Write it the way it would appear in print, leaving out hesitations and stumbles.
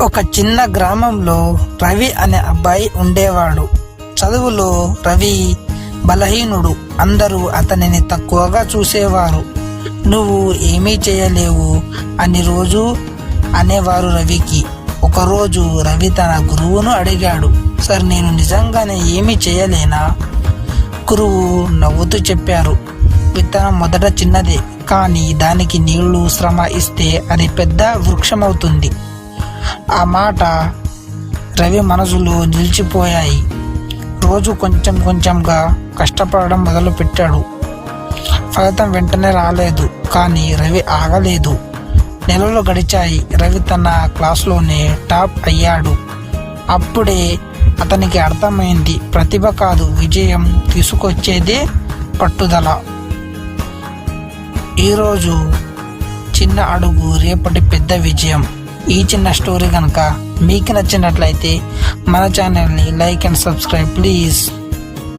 ఒక చిన్న గ్రామంలో రవి అనే అబ్బాయి ఉండేవాడు. చదువులో రవి బలహీనుడు. అందరూ అతనిని తక్కువగా చూసేవారు. నువ్వు ఏమీ చేయలేవు అని రోజు అనేవారు రవికి. ఒకరోజు రవి తన గురువును అడిగాడు, సార్ నేను నిజంగానే ఏమీ చేయలేనా? గురువు నవ్వుతూ చెప్పారు, విత్తనం మొదట చిన్నదే, కానీ దానికి నీళ్లు శ్రమ ఇస్తే అది పెద్ద వృక్షమవుతుంది. ఆ మాట రవి మనసులో నిలిచిపోయాయి. రోజు కొంచెం కొంచెంగా కష్టపడడం మొదలుపెట్టాడు. ఫలితం వెంటనే రాలేదు, కానీ రవి ఆగలేదు. నెలలు గడిచాయి. రవి తన క్లాస్లోనే టాప్ అయ్యాడు. అప్పుడే అతనికి అర్థమైంది, ప్రతిభ కాదు, విజయం తీసుకొచ్చేదే పట్టుదల. ఈరోజు చిన్న అడుగు రేపటి పెద్ద విజయం. ఈ చిన్న స్టోరీ కనుక మీకు నచ్చినట్లయితే మన ఛానల్ని లైక్ అండ్ సబ్స్క్రైబ్ ప్లీజ్.